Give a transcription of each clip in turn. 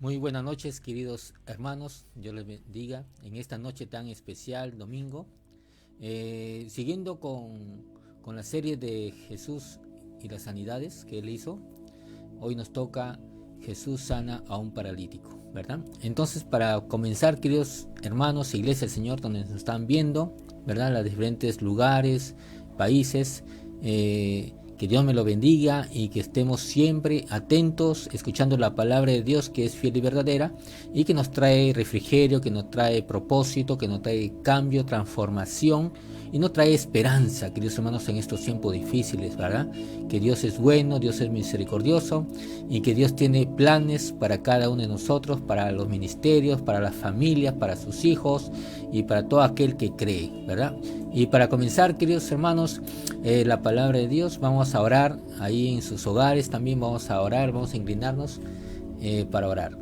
Muy buenas noches, queridos hermanos. Dios les bendiga en esta noche tan especial, domingo. Siguiendo con la serie de Jesús y las sanidades que él hizo, hoy nos toca Jesús sana a un paralítico, ¿verdad? Entonces, para comenzar, queridos hermanos, Iglesia del Señor, donde nos están viendo, ¿verdad? Los diferentes lugares, países, que Dios me lo bendiga y que estemos siempre atentos, escuchando la palabra de Dios que es fiel y verdadera y que nos trae refrigerio, que nos trae propósito, que nos trae cambio, transformación y nos trae esperanza, queridos hermanos, en estos tiempos difíciles, ¿verdad? Que Dios es bueno, Dios es misericordioso y que Dios tiene planes para cada uno de nosotros, para los ministerios, para las familias, para sus hijos y para todo aquel que cree, ¿verdad? Y para comenzar, queridos hermanos, la palabra de Dios, vamos a orar ahí en sus hogares, también vamos a orar, vamos a inclinarnos para orar.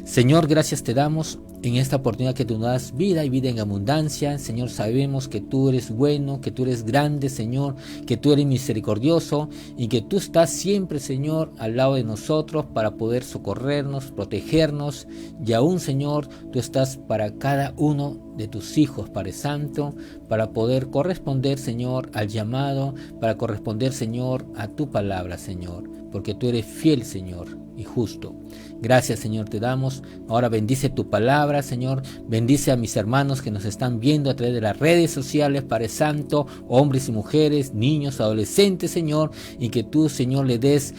Señor, gracias te damos en esta oportunidad que tú nos das vida y vida en abundancia. Señor, sabemos que tú eres bueno, que tú eres grande, Señor, que tú eres misericordioso y que tú estás siempre, Señor, al lado de nosotros para poder socorrernos, protegernos. Y aún, Señor, tú estás para cada uno de tus hijos, Padre Santo, para poder corresponder, Señor, al llamado, para corresponder, Señor, a tu palabra, Señor, porque tú eres fiel, Señor, y justo. Gracias, Señor, te damos. Ahora bendice tu palabra, Señor. Bendice a mis hermanos que nos están viendo a través de las redes sociales, Padre Santo, hombres y mujeres, niños, adolescentes, Señor, y que tú, Señor, le des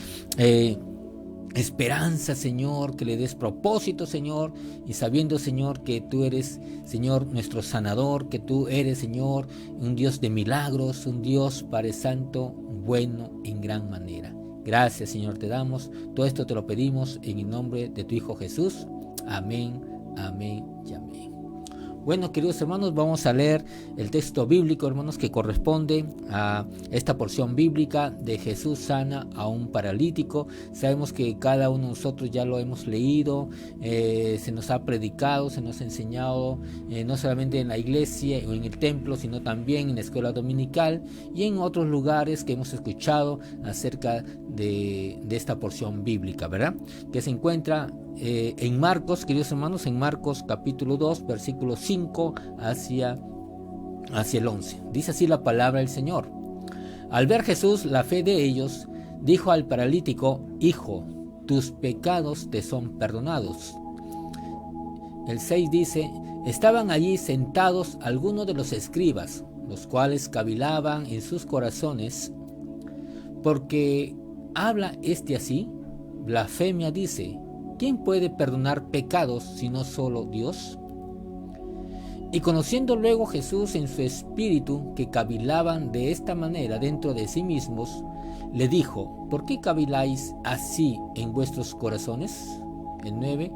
esperanza, Señor, que le des propósito, Señor, y sabiendo, Señor, que tú eres, Señor, nuestro sanador, que tú eres, Señor, un Dios de milagros, un Dios, Padre Santo, bueno en gran manera. Gracias, Señor, te damos. Todo esto te lo pedimos en el nombre de tu Hijo Jesús. Amén, amén y amén. Bueno, queridos hermanos, vamos a leer el texto bíblico, hermanos, que corresponde a esta porción bíblica de Jesús sana a un paralítico. Sabemos que cada uno de nosotros ya lo hemos leído, se nos ha predicado, se nos ha enseñado, no solamente en la iglesia o en el templo, sino también en la escuela dominical y en otros lugares que hemos escuchado acerca de esta porción bíblica, ¿verdad? Que se encuentra en Marcos, queridos hermanos, en Marcos capítulo 2, versículo 5 hacia el 11. Dice así la palabra del Señor. Al ver Jesús la fe de ellos, dijo al paralítico: Hijo, tus pecados te son perdonados. El 6 dice: estaban allí sentados algunos de los escribas, los cuales cavilaban en sus corazones, porque habla este así, blasfemia dice. ¿Quién puede perdonar pecados sino solo Dios? Y conociendo luego Jesús en su espíritu que cavilaban de esta manera dentro de sí mismos, le dijo: ¿por qué caviláis así en vuestros corazones? El 9.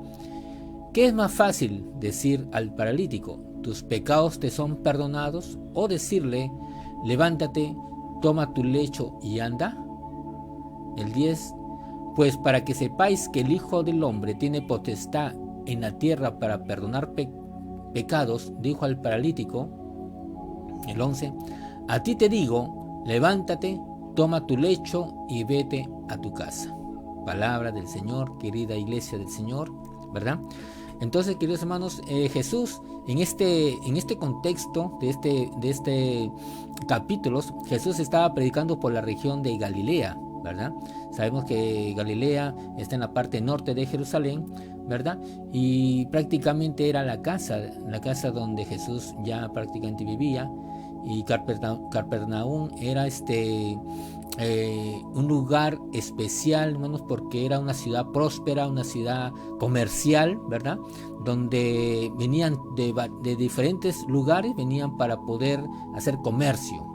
¿Qué es más fácil decir al paralítico: tus pecados te son perdonados? O decirle: levántate, toma tu lecho y anda. El 10. Pues para que sepáis que el Hijo del Hombre tiene potestad en la tierra para perdonar pecados, dijo al paralítico. El 11. A ti te digo, levántate, toma tu lecho y vete a tu casa. Palabra del Señor, querida iglesia del Señor, ¿verdad? Entonces, queridos hermanos, Jesús, en este contexto de este capítulo, Jesús estaba predicando por la región de Galilea, ¿verdad? Sabemos que Galilea está en la parte norte de Jerusalén, ¿verdad? Y prácticamente era la casa donde Jesús ya prácticamente vivía. Y Capernaum era un lugar especial, hermanos, porque era una ciudad próspera, una ciudad comercial, ¿verdad? Donde venían de diferentes lugares, venían para poder hacer comercio.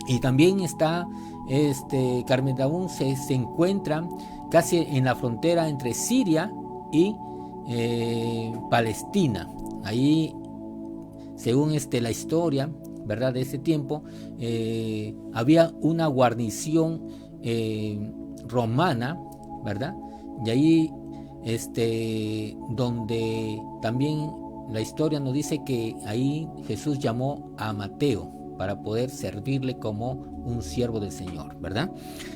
Y también está Capernaum se encuentra casi en la frontera entre Siria y Palestina. Ahí, según la historia, ¿verdad?, de ese tiempo, había una guarnición romana, ¿verdad? Y ahí donde también la historia nos dice que ahí Jesús llamó a Mateo, para poder servirle como un siervo del Señor, ¿verdad?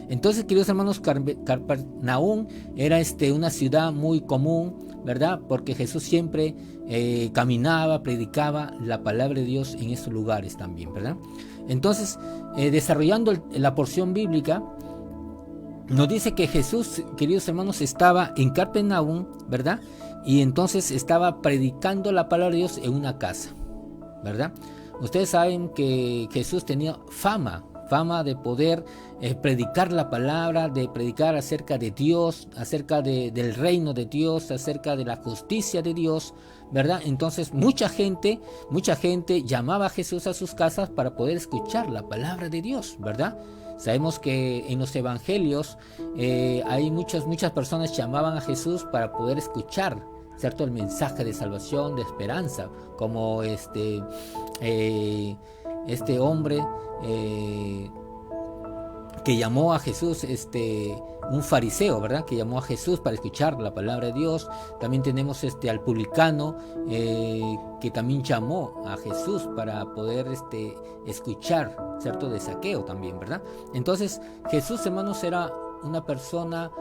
Entonces, queridos hermanos, Capernaum era una ciudad muy común, ¿verdad? Porque Jesús siempre caminaba, predicaba la palabra de Dios en esos lugares también, ¿verdad? Entonces, desarrollando la porción bíblica, nos dice que Jesús, queridos hermanos, estaba en Capernaum, ¿verdad? Y entonces estaba predicando la palabra de Dios en una casa, ¿verdad? Ustedes saben que Jesús tenía fama de poder predicar la palabra, de predicar acerca de Dios, acerca del reino de Dios, acerca de la justicia de Dios, ¿verdad? Entonces mucha gente llamaba a Jesús a sus casas para poder escuchar la palabra de Dios, ¿verdad? Sabemos que en los evangelios hay muchas personas llamaban a Jesús para poder escuchar, ¿cierto?, el mensaje de salvación, de esperanza, como este hombre que llamó a Jesús, un fariseo, ¿verdad?, que llamó a Jesús para escuchar la palabra de Dios. También tenemos al publicano que también llamó a Jesús para poder escuchar, ¿cierto?, de Zaqueo también, ¿verdad? Entonces Jesús, hermanos, era una persona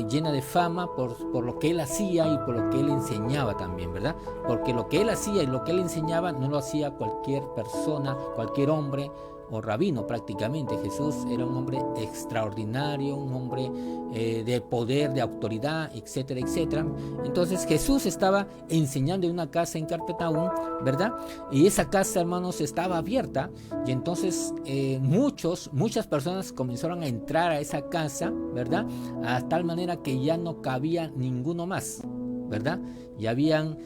llena de fama por lo que él hacía y por lo que él enseñaba también, ¿verdad? Porque lo que él hacía y lo que él enseñaba no lo hacía cualquier persona, cualquier hombre o rabino prácticamente. Jesús era un hombre extraordinario, un hombre de poder, de autoridad, etcétera, etcétera. Entonces Jesús estaba enseñando en una casa en Capernaum, ¿verdad? Y esa casa, hermanos, estaba abierta, y entonces muchas personas comenzaron a entrar a esa casa, ¿verdad? A tal manera que ya no cabía ninguno más, ¿verdad? Ya habían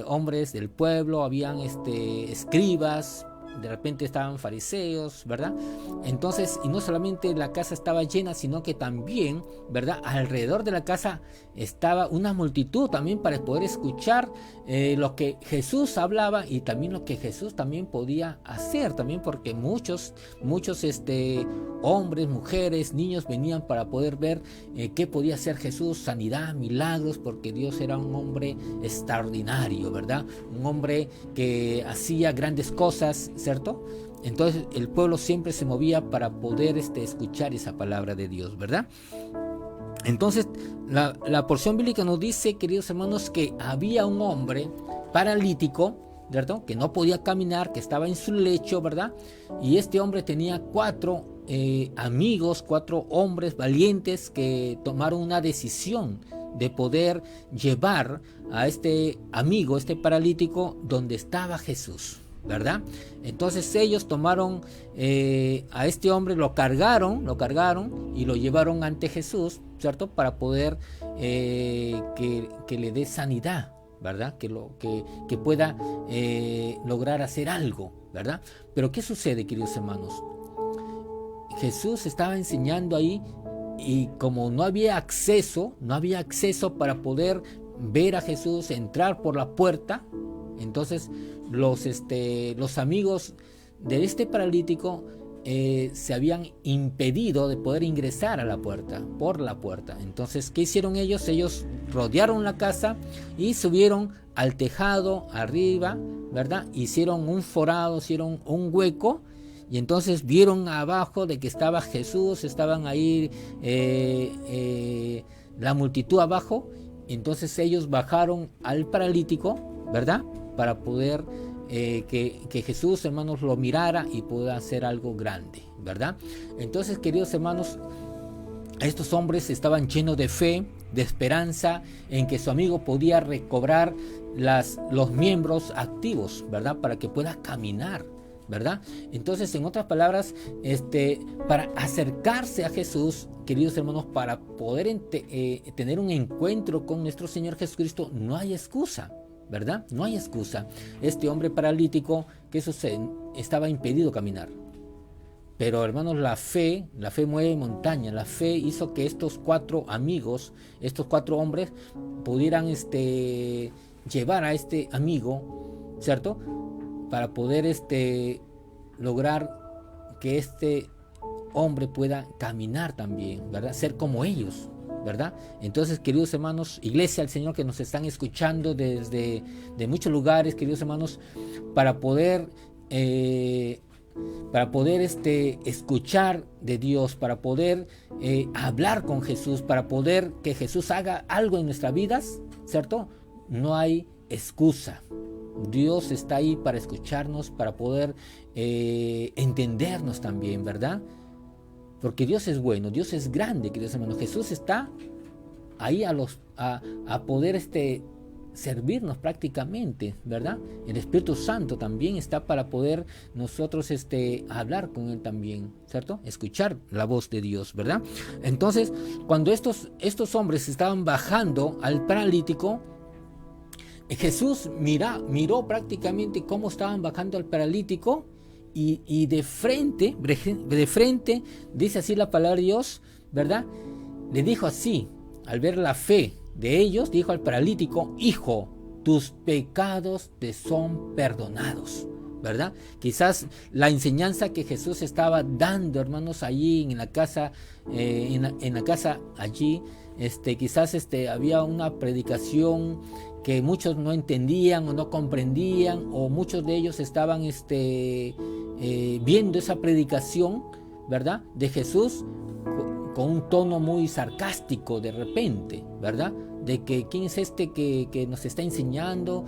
hombres del pueblo, habían escribas, de repente estaban fariseos, ¿verdad? Entonces, y no solamente la casa estaba llena, sino que también, ¿verdad?, alrededor de la casa estaba una multitud también para poder escuchar lo que Jesús hablaba y también lo que Jesús también podía hacer, también porque muchos hombres, mujeres, niños venían para poder ver qué podía hacer Jesús, sanidad, milagros, porque Dios era un hombre extraordinario, ¿verdad? Un hombre que hacía grandes cosas, ¿cierto? Entonces el pueblo siempre se movía para poder escuchar esa palabra de Dios, ¿verdad? Entonces la porción bíblica nos dice, queridos hermanos, que había un hombre paralítico, ¿verdad?, que no podía caminar, que estaba en su lecho, ¿verdad? Y este hombre tenía 4 amigos, 4 hombres valientes que tomaron una decisión de poder llevar a este amigo, este paralítico, donde estaba Jesús, ¿verdad? Entonces ellos tomaron a este hombre, lo cargaron y lo llevaron ante Jesús, ¿cierto?, para poder que le dé sanidad, ¿verdad? Que pueda lograr hacer algo, ¿verdad? Pero ¿qué sucede, queridos hermanos? Jesús estaba enseñando ahí, y como no había acceso para poder ver a Jesús, entrar por la puerta, entonces los amigos de este paralítico se habían impedido de poder ingresar a por la puerta. Entonces, ¿qué hicieron ellos? Ellos rodearon la casa y subieron al tejado arriba, ¿verdad? Hicieron un forado, hicieron un hueco, y entonces vieron abajo de que estaba Jesús, estaban ahí la multitud abajo. Entonces ellos bajaron al paralítico, ¿verdad?, para poder que Jesús, hermanos, lo mirara y pueda hacer algo grande, ¿verdad? Entonces, queridos hermanos, estos hombres estaban llenos de fe, de esperanza en que su amigo podía recobrar los miembros activos, ¿verdad?, para que pueda caminar, ¿verdad? Entonces, en otras palabras, para acercarse a Jesús, queridos hermanos, para poder tener un encuentro con nuestro Señor Jesucristo, no hay excusa, ¿verdad? No hay excusa. Este hombre paralítico, ¿qué sucede? Estaba impedido caminar. Pero, hermanos, la fe mueve montaña. La fe hizo que estos 4 amigos, estos 4 hombres, pudieran llevar a este amigo, ¿cierto?, para poder lograr que este hombre pueda caminar también, ¿verdad? Ser como ellos, ¿verdad? Entonces, queridos hermanos, iglesia del Señor que nos están escuchando desde muchos lugares, queridos hermanos, para poder escuchar de Dios, para poder hablar con Jesús, para poder que Jesús haga algo en nuestras vidas, ¿cierto? No hay excusa. Dios está ahí para escucharnos, para poder entendernos también, ¿verdad? Porque Dios es bueno, Dios es grande, queridos hermanos. Jesús está ahí a poder servirnos prácticamente, ¿verdad? El Espíritu Santo también está para poder nosotros hablar con Él también, ¿cierto? Escuchar la voz de Dios, ¿verdad? Entonces, cuando estos hombres estaban bajando al paralítico, Jesús miró prácticamente cómo estaban bajando al paralítico y de frente, dice así la palabra de Dios, ¿verdad? Le dijo así, al ver la fe de ellos, dijo al paralítico: hijo, tus pecados te son perdonados, ¿verdad? Quizás la enseñanza que Jesús estaba dando, hermanos, allí en la casa, en la casa allí, quizás había una predicación que muchos no entendían o no comprendían, o muchos de ellos estaban viendo esa predicación, ¿verdad?, de Jesús con un tono muy sarcástico de repente, ¿verdad? De que quién es que nos está enseñando,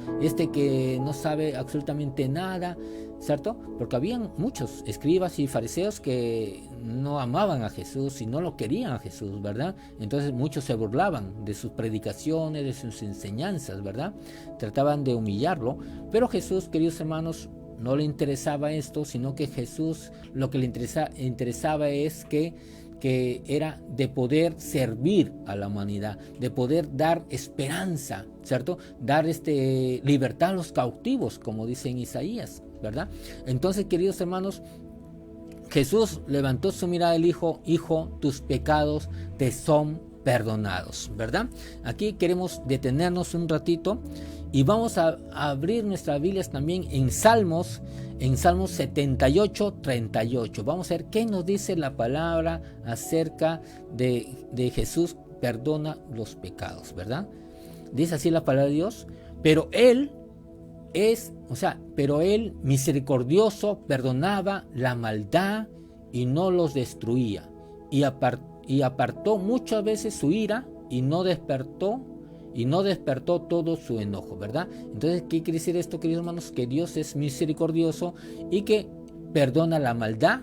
que no sabe absolutamente nada, ¿cierto? Porque habían muchos escribas y fariseos que no amaban a Jesús y no lo querían a Jesús, ¿verdad? Entonces muchos se burlaban de sus predicaciones, de sus enseñanzas, ¿verdad? Trataban de humillarlo, pero Jesús, queridos hermanos, no le interesaba esto, sino que Jesús lo que le interesaba es que era de poder servir a la humanidad, de poder dar esperanza, ¿cierto? Dar libertad a los cautivos, como dice en Isaías, ¿verdad? Entonces, queridos hermanos, Jesús levantó su mirada y dijo: hijo, tus pecados te son perdonados, ¿verdad? Aquí queremos detenernos un ratito y vamos a abrir nuestras Biblias también en Salmos 78, 38. Vamos a ver qué nos dice la palabra acerca de Jesús perdona los pecados, ¿verdad? Dice así la palabra de Dios: pero Él misericordioso, perdonaba la maldad y no los destruía, y apartó muchas veces su ira y no despertó todo su enojo, ¿verdad? Entonces, ¿qué quiere decir esto, queridos hermanos? Que Dios es misericordioso y que perdona la maldad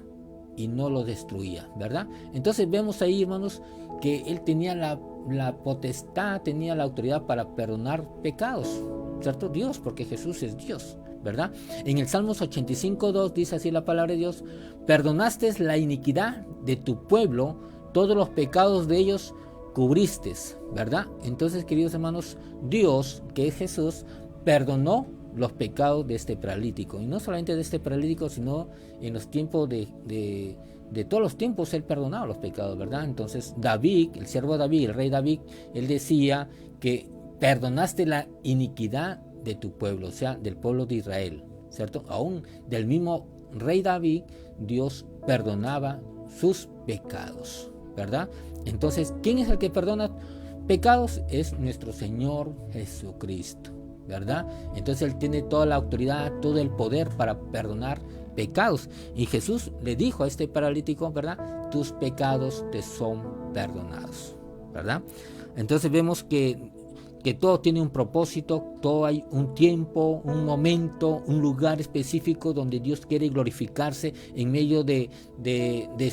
y no lo destruía, ¿verdad? Entonces vemos ahí, hermanos, que Él tenía la potestad, tenía la autoridad para perdonar pecados, ¿cierto? Dios, porque Jesús es Dios, ¿verdad? En el Salmos 85:2 dice así la palabra de Dios: perdonaste la iniquidad de tu pueblo, todos los pecados de ellos cubriste, ¿verdad? Entonces, queridos hermanos, Dios, que es Jesús, perdonó los pecados de este paralítico, y no solamente de este paralítico, sino en los tiempos de todos los tiempos Él perdonaba los pecados, ¿verdad? Entonces David, el siervo David, el rey David, él decía que perdonaste la iniquidad de tu pueblo, o sea, del pueblo de Israel, ¿cierto? Aún del mismo rey David, Dios perdonaba sus pecados, ¿verdad? Entonces, ¿quién es el que perdona pecados? Es nuestro Señor Jesucristo, ¿verdad? Entonces Él tiene toda la autoridad, todo el poder para perdonar pecados. Y Jesús le dijo a este paralítico, ¿verdad? Tus pecados te son perdonados, ¿verdad? Entonces vemos que todo tiene un propósito, todo hay un tiempo, un momento, un lugar específico donde Dios quiere glorificarse en medio de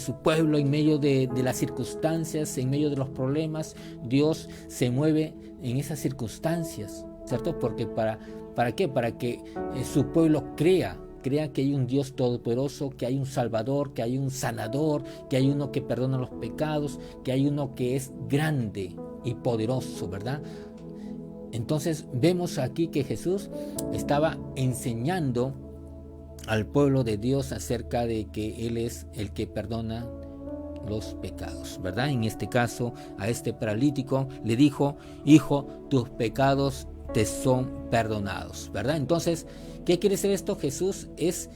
su pueblo, en medio de las circunstancias, en medio de los problemas. Dios se mueve en esas circunstancias, ¿cierto? Porque ¿para qué? Para que su pueblo crea que hay un Dios todopoderoso, que hay un Salvador, que hay un sanador, que hay uno que perdona los pecados, que hay uno que es grande y poderoso, ¿verdad? Entonces vemos aquí que Jesús estaba enseñando al pueblo de Dios acerca de que Él es el que perdona los pecados, ¿verdad? En este caso, a este paralítico le dijo: hijo, tus pecados te son perdonados, ¿verdad? Entonces, ¿qué quiere decir esto? Jesús es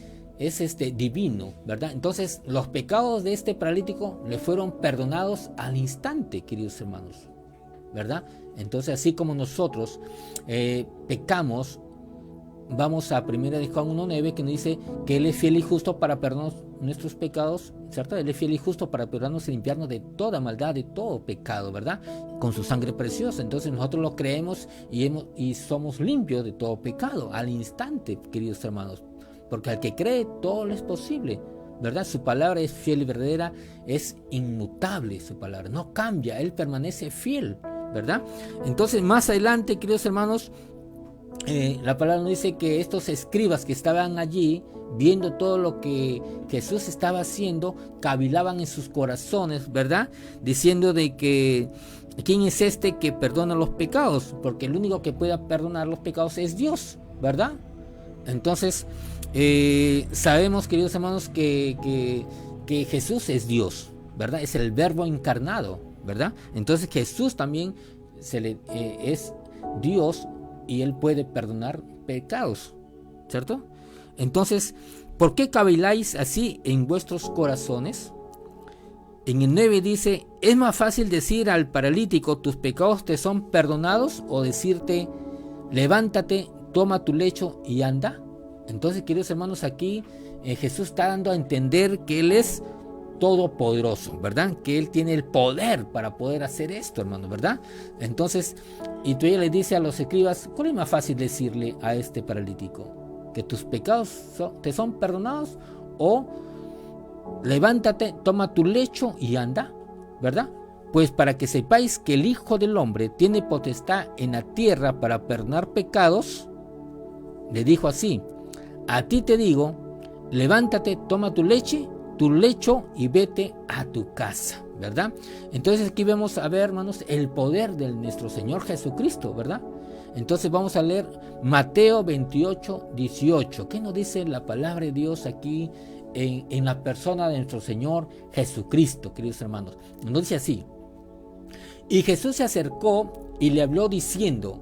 divino, ¿verdad? Entonces, los pecados de este paralítico le fueron perdonados al instante, queridos hermanos, ¿verdad? Entonces, así como nosotros pecamos vamos a 1 de Juan 1:9, que nos dice que Él es fiel y justo para perdonarnos nuestros pecados, ¿cierto? Él es fiel y justo para perdonarnos y limpiarnos de toda maldad, de todo pecado, ¿verdad? Con su sangre preciosa. Entonces nosotros lo creemos y somos limpios de todo pecado al instante, queridos hermanos. Porque al que cree, todo le es posible, ¿verdad? Su palabra es fiel y verdadera, es inmutable su palabra, no cambia, Él permanece fiel, ¿verdad? Entonces más adelante, queridos hermanos, la palabra nos dice que estos escribas que estaban allí, viendo todo lo que Jesús estaba haciendo, cavilaban en sus corazones, ¿verdad? Diciendo de que ¿quién es este que perdona los pecados? Porque el único que puede perdonar los pecados es Dios, ¿verdad? Entonces sabemos, queridos hermanos, que Jesús es Dios, ¿verdad? Es el verbo encarnado, ¿verdad? Entonces Jesús también es Dios y Él puede perdonar pecados, ¿cierto? Entonces, ¿por qué caviláis así en vuestros corazones? En el 9 dice, ¿es más fácil decir al paralítico, tus pecados te son perdonados? O decirte, levántate, toma tu lecho y anda. Entonces, queridos hermanos, aquí Jesús está dando a entender que Él es todopoderoso, ¿verdad? Que Él tiene el poder para poder hacer esto, hermano, ¿verdad? Entonces, y tú ya le dice a los escribas, ¿cuál es más fácil decirle a este paralítico? ¿Que tus pecados te son perdonados? ¿O levántate, toma tu lecho y anda? ¿Verdad? Pues para que sepáis que el Hijo del Hombre tiene potestad en la tierra para perdonar pecados, le dijo así, a ti te digo, levántate, toma tu lecho y vete a tu casa, ¿verdad? Entonces aquí vemos, a ver, hermanos, el poder de nuestro Señor Jesucristo, ¿verdad? Entonces vamos a leer Mateo 28:18. ¿Qué nos dice la palabra de Dios aquí en la persona de nuestro Señor Jesucristo, queridos hermanos? Nos dice así, y Jesús se acercó y le habló diciendo,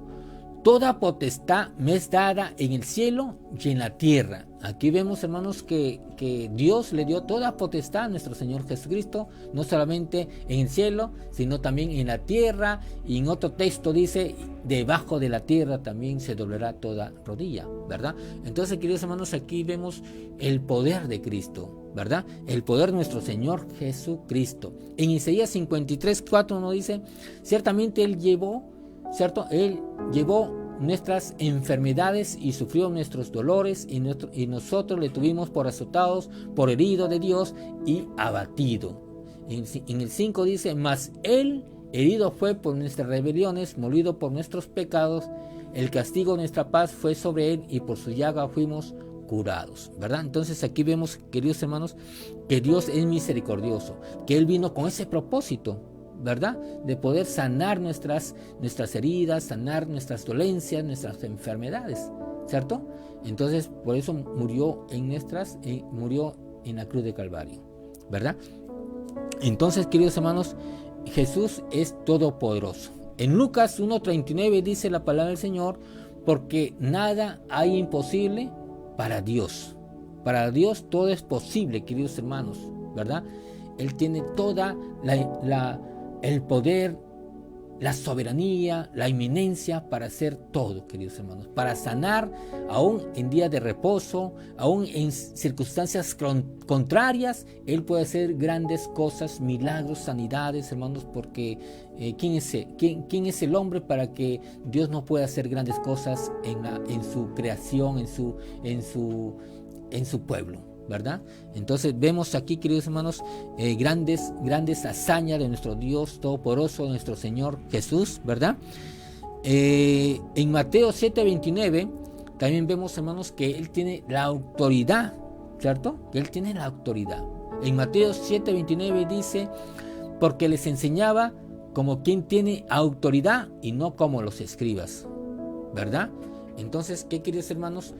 toda potestad me es dada en el cielo y en la tierra. Aquí vemos, hermanos, que Dios le dio toda potestad a nuestro Señor Jesucristo, no solamente en el cielo, sino también en la tierra. Y en otro texto dice, debajo de la tierra también se doblará toda rodilla, ¿verdad? Entonces, queridos hermanos, aquí vemos el poder de Cristo, ¿verdad? El poder de nuestro Señor Jesucristo. En Isaías 53:4 nos dice, ciertamente Él llevó, ¿cierto? Él llevó nuestras enfermedades y sufrió nuestros dolores y nosotros le tuvimos por azotados, por herido de Dios y abatido. En el 5 dice, mas Él herido fue por nuestras rebeliones, molido por nuestros pecados, el castigo de nuestra paz fue sobre Él y por su llaga fuimos curados, ¿verdad? Entonces aquí vemos, queridos hermanos, que Dios es misericordioso, que Él vino con ese propósito, ¿verdad? De poder sanar nuestras heridas, sanar nuestras dolencias, nuestras enfermedades, ¿cierto? Entonces, por eso murió en la cruz de Calvario, ¿verdad? Entonces, queridos hermanos, Jesús es todopoderoso. En Lucas 1:39 dice la palabra del Señor, porque nada hay imposible para Dios. Para Dios todo es posible, queridos hermanos, ¿verdad? Él tiene toda el poder, la soberanía, la inminencia para hacer todo, queridos hermanos, para sanar aún en días de reposo, aún en circunstancias contrarias. Él puede hacer grandes cosas, milagros, sanidades, hermanos, porque ¿quién es el hombre para que Dios no pueda hacer grandes cosas en su creación, en su pueblo, ¿verdad? Entonces vemos aquí, queridos hermanos, grandes hazañas de nuestro Dios todopoderoso, de nuestro Señor Jesús, ¿verdad? En Mateo 7:29 también vemos, hermanos, que Él tiene la autoridad, ¿cierto? Que Él tiene la autoridad. En Mateo 7:29 dice, porque les enseñaba como quien tiene autoridad y no como los escribas, ¿verdad? Entonces, ¿qué, queridos hermanos?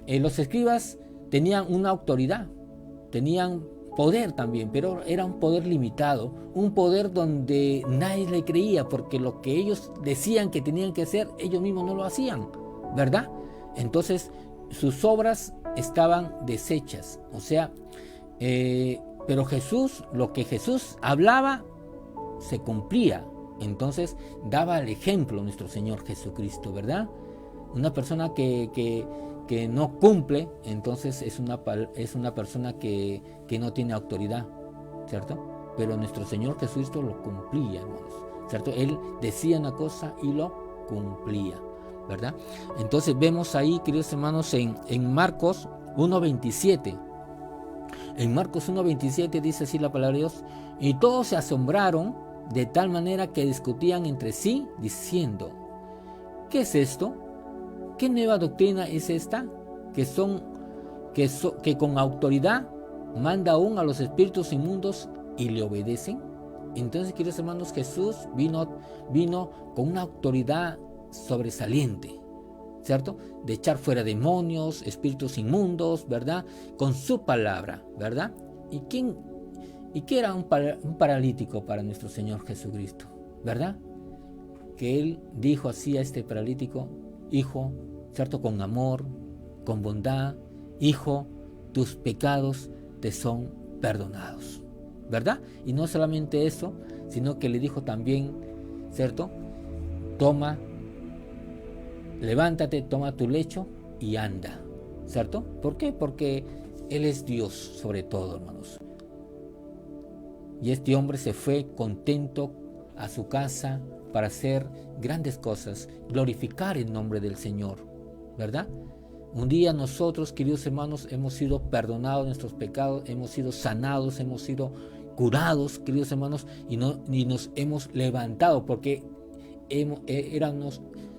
Los escribas tenían una autoridad, tenían poder también, pero era un poder limitado, un poder donde nadie le creía, porque lo que ellos decían que tenían que hacer, ellos mismos no lo hacían, ¿verdad? Entonces sus obras estaban deshechas, o sea, pero Jesús, lo que Jesús hablaba, se cumplía. Entonces daba el ejemplo nuestro Señor Jesucristo, ¿verdad? Una persona que que no cumple, entonces es una persona que no tiene autoridad, ¿cierto? Pero nuestro Señor Jesucristo lo cumplía, hermanos, ¿cierto? Él decía una cosa y lo cumplía, ¿verdad? Entonces vemos ahí, queridos hermanos, en Marcos 1:27. En Marcos 1:27 dice así la palabra de Dios: y todos se asombraron de tal manera que discutían entre sí, diciendo: ¿qué es esto? ¿Qué nueva doctrina es esta? Que con autoridad manda aún a los espíritus inmundos y le obedecen. Entonces, queridos hermanos, Jesús vino con una autoridad sobresaliente, ¿cierto? De echar fuera demonios, espíritus inmundos, ¿verdad? Con su palabra, ¿verdad? ¿Y qué era un paralítico para nuestro Señor Jesucristo? ¿Verdad? Que Él dijo así a este paralítico: hijo, ¿cierto? Con amor, con bondad: hijo, tus pecados te son perdonados, ¿verdad? Y no solamente eso, sino que le dijo también, ¿cierto? Levántate, toma tu lecho y anda, ¿cierto? ¿Por qué? Porque Él es Dios sobre todo, hermanos. Y este hombre se fue contento a su casa para hacer grandes cosas, glorificar el nombre del Señor, ¿verdad? Un día nosotros, queridos hermanos, hemos sido perdonados nuestros pecados, hemos sido sanados, hemos sido curados, queridos hermanos, y nos hemos levantado, porque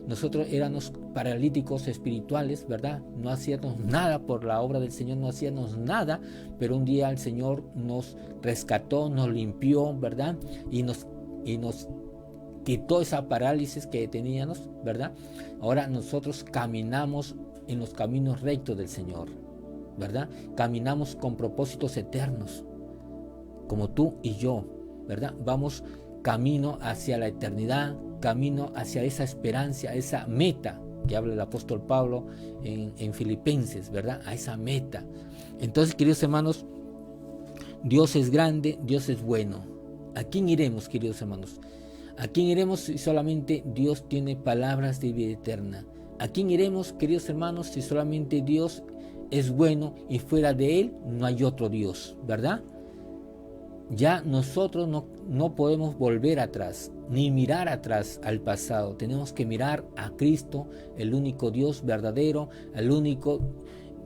nosotros éramos paralíticos espirituales, ¿verdad? No hacíamos nada por la obra del Señor, no hacíamos nada, pero un día el Señor nos rescató, nos limpió, ¿verdad? Y nos quitó esa parálisis que teníamos, ¿verdad? Ahora nosotros caminamos en los caminos rectos del Señor, ¿verdad? Caminamos con propósitos eternos, como tú y yo, ¿verdad? Vamos camino hacia la eternidad, camino hacia esa esperanza, esa meta que habla el apóstol Pablo en Filipenses, ¿verdad? A esa meta. Entonces, queridos hermanos, Dios es grande, Dios es bueno. ¿A quién iremos, queridos hermanos? ¿A quién iremos si solamente Dios tiene palabras de vida eterna? ¿A quién iremos, queridos hermanos, si solamente Dios es bueno y fuera de Él no hay otro Dios, ¿verdad? Ya nosotros no podemos volver atrás, ni mirar atrás al pasado. Tenemos que mirar a Cristo, el único Dios verdadero, el único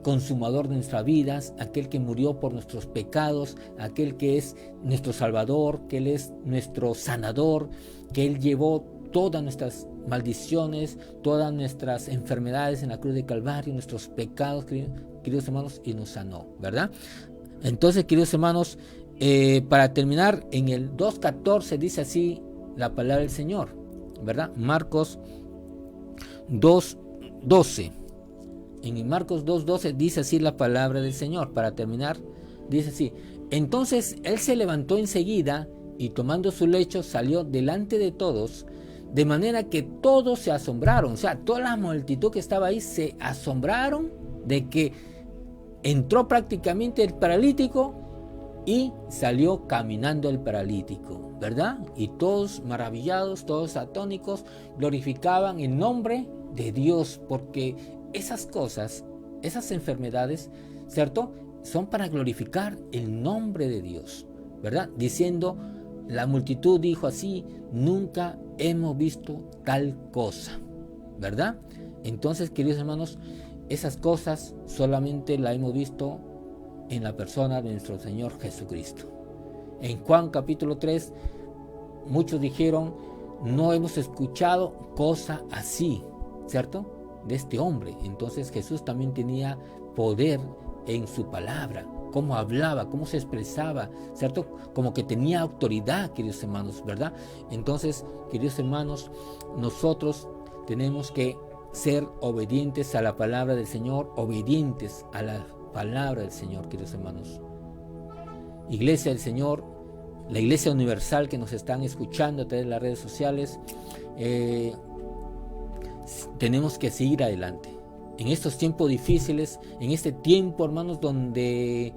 consumador de nuestras vidas, aquel que murió por nuestros pecados, aquel que es nuestro Salvador, que Él es nuestro sanador, que Él llevó todas nuestras maldiciones, todas nuestras enfermedades en la cruz de Calvario, nuestros pecados, queridos hermanos, y nos sanó, ¿verdad? Entonces, queridos hermanos, para terminar, en el 2:14 dice así la palabra del Señor, ¿verdad? Marcos 2:12. En Marcos 2:12 dice así la palabra del Señor. Para terminar, dice así: entonces Él se levantó enseguida y tomando su lecho salió delante de todos, de manera que todos se asombraron. O sea, toda la multitud que estaba ahí se asombraron de que entró prácticamente el paralítico y salió caminando el paralítico, ¿verdad? Y todos maravillados, todos atónicos, glorificaban el nombre de Dios, porque esas cosas, esas enfermedades, ¿cierto? Son para glorificar el nombre de Dios, ¿verdad? Diciendo, la multitud dijo así: nunca hemos visto tal cosa, ¿verdad? Entonces, queridos hermanos, esas cosas solamente las hemos visto en la persona de nuestro Señor Jesucristo. En Juan capítulo 3, muchos dijeron: no hemos escuchado cosa así, ¿cierto? De este hombre. Entonces Jesús también tenía poder en su palabra, cómo hablaba, cómo se expresaba, ¿cierto? Como que tenía autoridad, queridos hermanos, ¿verdad? Entonces, queridos hermanos, nosotros tenemos que ser obedientes a la palabra del Señor, obedientes a la palabra del Señor, queridos hermanos. Iglesia del Señor, la Iglesia Universal que nos están escuchando a través de las redes sociales, tenemos que seguir adelante. En estos tiempos difíciles, en este tiempo, hermanos, donde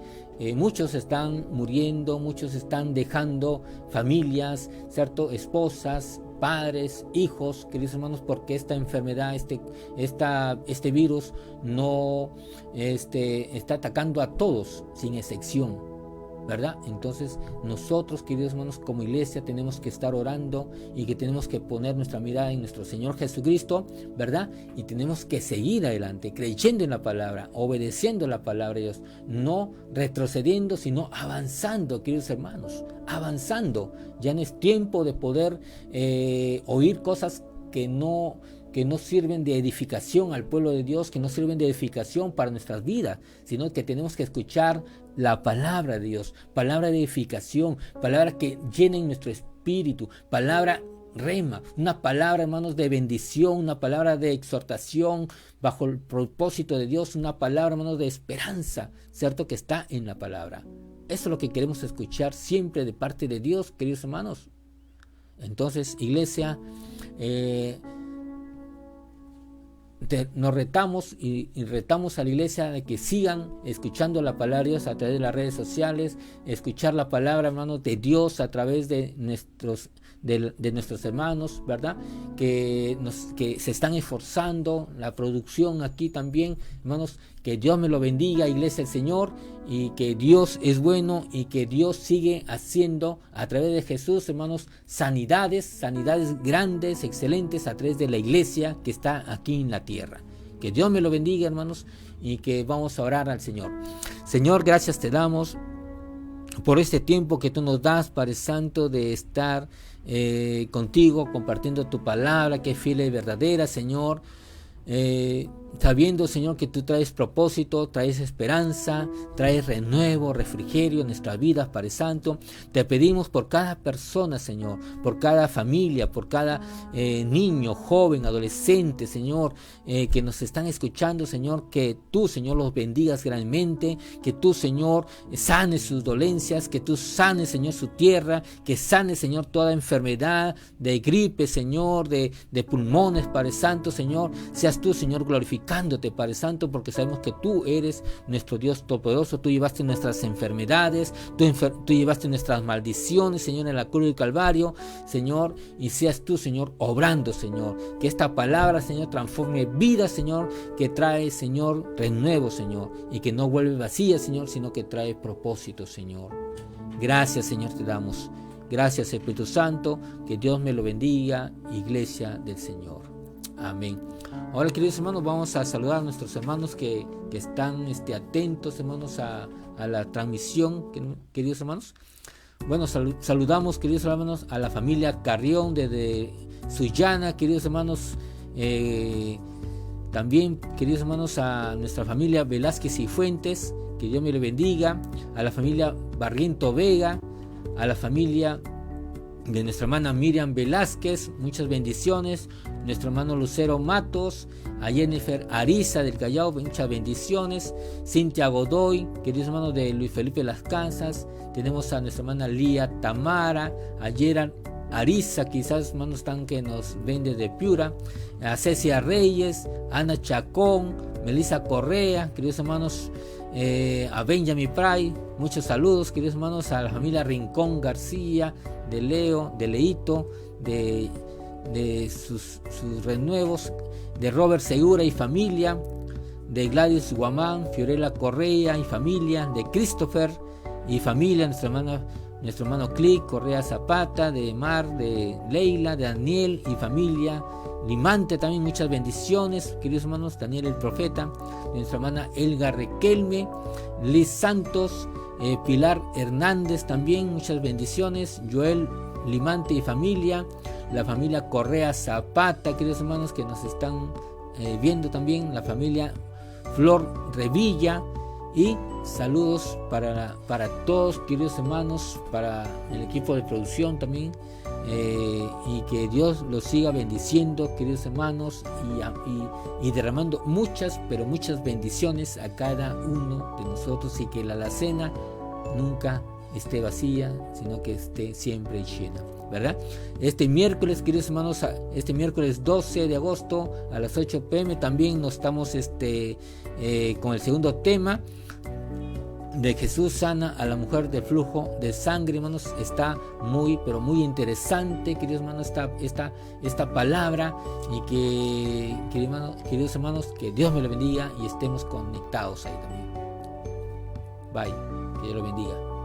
muchos están muriendo, muchos están dejando familias, ¿cierto? Esposas, padres, hijos, queridos hermanos, porque esta enfermedad, este virus no está atacando a todos sin excepción, ¿verdad? Entonces nosotros, queridos hermanos, como iglesia tenemos que estar orando y que tenemos que poner nuestra mirada en nuestro Señor Jesucristo, ¿verdad? Y tenemos que seguir adelante, creyendo en la palabra, obedeciendo la palabra de Dios, no retrocediendo, sino avanzando, queridos hermanos, avanzando. Ya no es tiempo de poder oír cosas que no sirven de edificación al pueblo de Dios, que no sirven de edificación para nuestras vidas, sino que tenemos que escuchar la palabra de Dios, palabra de edificación, palabra que llenen nuestro espíritu, palabra rema, una palabra, hermanos, de bendición, una palabra de exhortación bajo el propósito de Dios, una palabra, hermanos, de esperanza, ¿cierto? Que está en la palabra. Eso es lo que queremos escuchar siempre de parte de Dios, queridos hermanos. Entonces, iglesia, nos retamos y retamos a la iglesia de que sigan escuchando la palabra de Dios a través de las redes sociales, escuchar la palabra, hermanos, de Dios a través de nuestros hermanos, ¿verdad? Que se están esforzando, la producción aquí también, hermanos, que Dios me lo bendiga, iglesia del Señor, y que Dios es bueno y que Dios sigue haciendo a través de Jesús, hermanos, sanidades grandes, excelentes a través de la iglesia que está aquí en la tierra. Que Dios me lo bendiga, hermanos, y que vamos a orar al Señor. Señor, gracias te damos por este tiempo que tú nos das, Padre Santo, de estar contigo, compartiendo tu palabra, que es fiel y verdadera, Señor. Sabiendo, Señor, que tú traes propósito, traes esperanza, traes renuevo, refrigerio en nuestras vidas, Padre Santo. Te pedimos por cada persona, Señor, por cada familia, por cada niño, joven, adolescente, Señor, que nos están escuchando, Señor, que tú, Señor, los bendigas grandemente, que tú, Señor, sanes sus dolencias, que tú sanes, Señor, su tierra, que sanes, Señor, toda enfermedad de gripe, Señor, de pulmones, Padre Santo, Señor. Seas tú, Señor, glorificándote, Padre Santo, porque sabemos que tú eres nuestro Dios todopoderoso. Tú llevaste nuestras enfermedades, tú llevaste nuestras maldiciones, Señor, en la cruz del Calvario, Señor, y seas tú, Señor, obrando, Señor, que esta palabra, Señor, transforme vidas, Señor, que trae, Señor, renuevo, Señor, y que no vuelve vacía, Señor, sino que trae propósito, Señor. Gracias, Señor, te damos. Gracias, Espíritu Santo, que Dios me lo bendiga, iglesia del Señor. Amén. Ahora, queridos hermanos, vamos a saludar a nuestros hermanos que están atentos, hermanos, a la transmisión, queridos hermanos. Bueno, saludamos, queridos hermanos, a la familia Carrión desde Sullana, queridos hermanos. También, queridos hermanos, a nuestra familia Velázquez y Fuentes, que Dios me le bendiga. A la familia Barriento Vega, a la familia de nuestra hermana Miriam Velázquez, muchas bendiciones. Nuestro hermano Lucero Matos, a Jennifer Ariza del Callao, muchas bendiciones. Cintia Godoy, queridos hermanos de Luis Felipe Las Casas. Tenemos a nuestra hermana Lía Tamara, a Gerard Ariza, quizás hermanos están que nos ven desde Piura, a Cecia Reyes, Ana Chacón, Melissa Correa, queridos hermanos, a Benjamin Pray, muchos saludos, queridos hermanos, a la familia Rincón García, de Leo, de Leito, de sus renuevos, de Robert Segura y familia, de Gladys Guamán, Fiorella Correa y familia, de Christopher y familia, nuestro hermano Click Correa Zapata, de Mar, de Leila, de Daniel y familia, Limante también, muchas bendiciones, queridos hermanos, Daniel el profeta, de nuestra hermana Elga Requelme, Liz Santos, Pilar Hernández también, muchas bendiciones, Joel Limante y familia, la familia Correa Zapata, queridos hermanos, que nos están viendo también, la familia Flor Revilla, y saludos para todos, queridos hermanos, para el equipo de producción también, y que Dios los siga bendiciendo, queridos hermanos, y derramando muchas, pero muchas bendiciones a cada uno de nosotros, y que la alacena nunca esté vacía, sino que esté siempre llena, ¿verdad? Este miércoles, queridos hermanos, este miércoles 12 de agosto a las 8 p.m. también nos estamos con el segundo tema de Jesús sana a la mujer de flujo de sangre, hermanos. Está muy, pero muy interesante, queridos hermanos, esta palabra. Y que, queridos hermanos, que Dios me lo bendiga y estemos conectados ahí también. Bye, que Dios lo bendiga.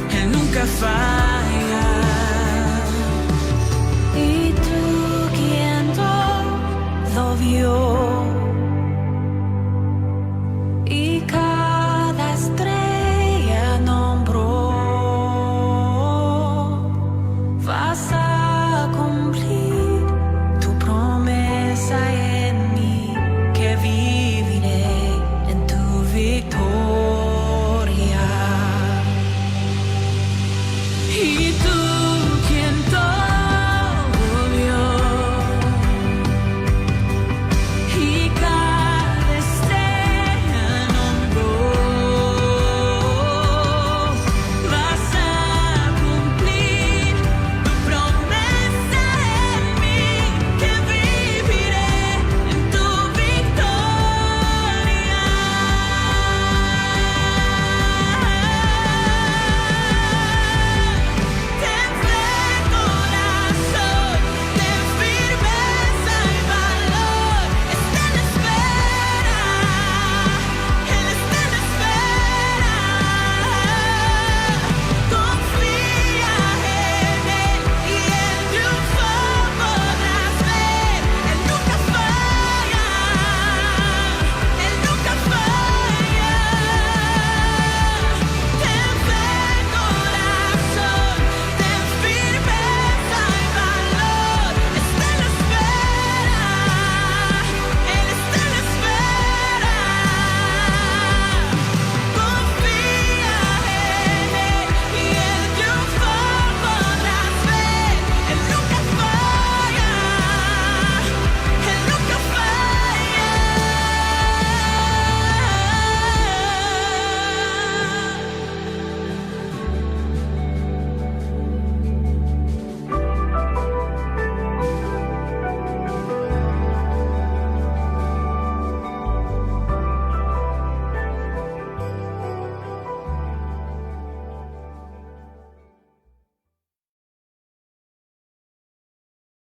Él nunca falla.